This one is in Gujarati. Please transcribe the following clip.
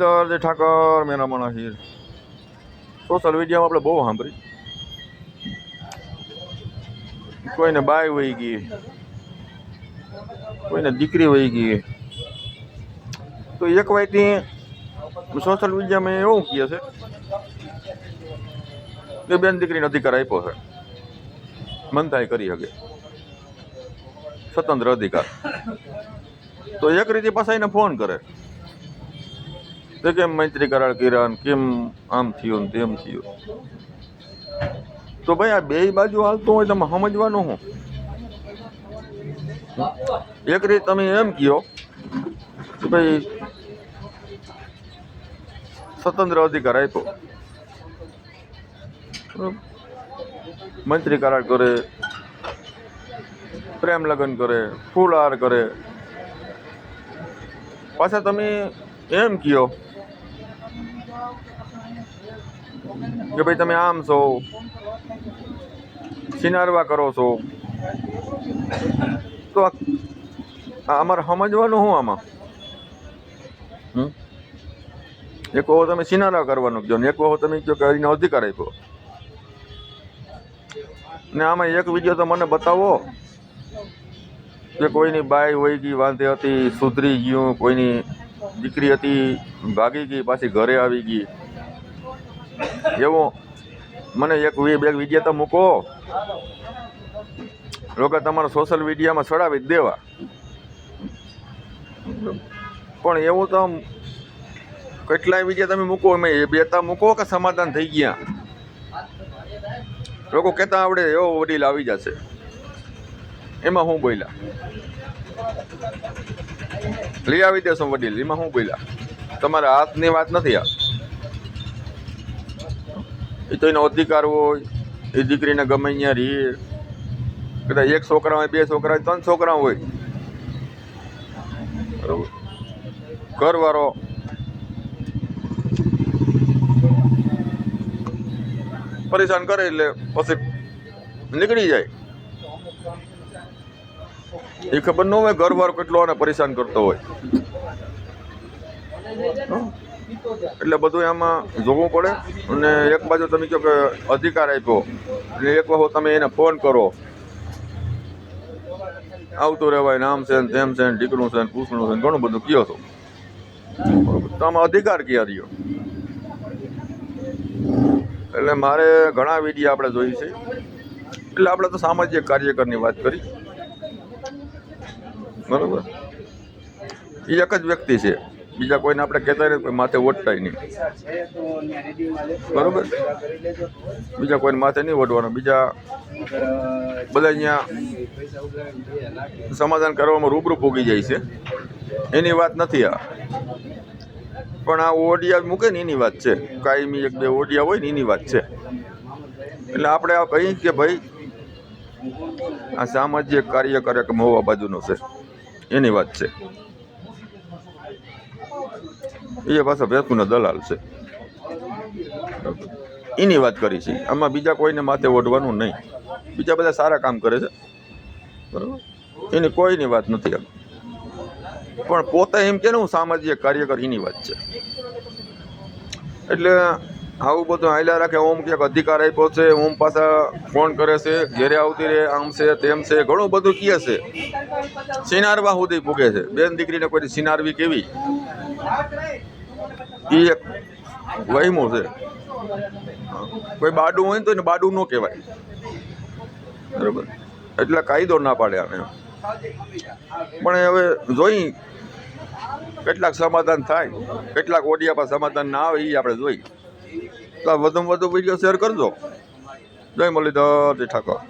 जय ठाकर मेरा मन हीर सोशल मीडिया में આપણે બહુ સાંભળી કોઈને બાય વહી ગઈ, કોઈને દીકરી વહી ગઈ, તો એક વાયથી સોશિયલ મીડિયામાં એવું કહે છે કે બેન દીકરીને અધિકાર આપ્યો છે, મનતાય કરી શકે, સ્વતંત્ર અધિકાર. તો એક રીતે પાછા એને ફોન કરે તો કેમ મૈત્રી કરાર કર્યા, કેમ આમ થયું ને તેમ થયું. તો ભાઈ આ બે બાજુ હાલતું હોય તમે સમજવાનું હું. એક રીતે તમે એમ કહો કે ભાઈ સ્વતંત્ર અધિકાર આપ્યો, મૈત્રી કરાર કરે, પ્રેમ લગ્ન કરે, ફૂલહાર કરે. પાછા તમે એમ કહો કે ભાઈ તમે આમ છો, સિનારવા કરો છો. તો અમારે સમજવાનું શું આમાં? એક વખત તમે સિનારવા કરવાનું કહો ને એક વખત તમે કહો કે એનો અધિકાર આપ્યો. ને આમાં એક વિડીયો તો મને બતાવો કે કોઈની બાઈ વહી ગઈ, વાંધે હતી, સુધરી ગયું, કોઈની દીકરી હતી ભાગી ગઈ, પાછી ઘરે આવી ગઈ. એવો મને એક વિડીયો તો મૂકો, લોકો તમારા સોશિયલ મીડિયામાં ચડાવી જ દેવા. પણ એવું તો કેટલાય વિડીયો તમે મૂકો, એમ બેતા મૂકો કે સમાધાન થઈ ગયા. લોકો કહેતા આવડે એવો વડીલ આવી જશે, એમાં હું બોલ્યા? લઈ આવી દેશો વડીલ, એમાં હું બોલ્યા? તમારા હાથની વાત નથી આ. એ તો એનો અધિકાર હોય, એ દીકરીને ગમે અહીંયા રહીએ. કદાચ એક છોકરા હોય, બે છોકરા હોય, 3 છોકરા હોય, બરોબર, ઘરવાળો પરેશાન કરે એટલે પછી નીકળી જાય. એ ખબર ન હોય ઘરવાળો કેટલો આને પરેશાન કરતો હોય. એટલે બધું આમાં જોવું પડે. અને એક બાજુ તમે કહો કે અધિકાર આપ્યો, એટલે એક વખત તમે એને ફોન કરો, આવતું રહેવાય, નામ છે ને તેમ છે ને દીકરું છે ને પૂછણું છે ને ઘણું બધું કહો છો. તો આમાં અધિકાર ક્યાં રહ્યો? એટલે મારે ઘણા વિડીયો આપણે જોઈ છે. એટલે આપણે તો સામાજિક કાર્યકરની વાત કરી, બરોબર. એ એક જ વ્યક્તિ છે, બીજા કોઈને આપણે કહેતા નહીં, કોઈ માથે ઓઢતાય નહીં, બરોબર. બીજા કોઈને માથે નહીં ઓઢવાનું. બીજા બધા અહીંયા સમાધાન કરવામાં રૂબરૂ પૂગી જાય છે, એની વાત નથી આ. પણ આ ઓડિયા મૂકે ને એની વાત છે, કાયમી 1-2 ઓડિયા હોય ને એની વાત છે. એટલે આપણે આ કહીએ કે ભાઈ આ સામાજિક કાર્યકર કે મહુવા બાજુનો છે, એની વાત છે. એ પાછા ભેંસુના દલાલ છે, એની વાત કરી છે. આમાં બીજા કોઈને માથે ઓઢવાનું નહીં. બીજા બધા સારા કામ કરે છે, બરાબર, એની કોઈની વાત નથી. પણ પોતે એમ કે હું સામાજિક કાર્યકર, એની વાત છે. એટલે આવું બધું હાલ્યા રાખે. ઓમ ક્યાંક અધિકાર આપ્યો છે, ઓમ પાછા ફોન કરે છે, ઘેરે આવતી રહે, આમ છે તેમ છે, ઘણું બધું કહે છે. સિનારવા સુધી પૂગે છે. બેન દીકરીને કોઈ સિનારવી કેવી, એ એક વહેમું છે. કોઈ બાડું હોય ને તો એને બાડું ન કહેવાય, બરાબર. એટલે કાયદો ના પાડે આને. પણ હવે જોઈ કેટલાક સમાધાન થાય, કેટલાક ઓડિયા પર સમાધાન ના આવે, એ આપણે જોઈ. તો વધુમાં વધુ વિડીયો શેર કરજો. જય મુરલીધર, જય ઠાકોર.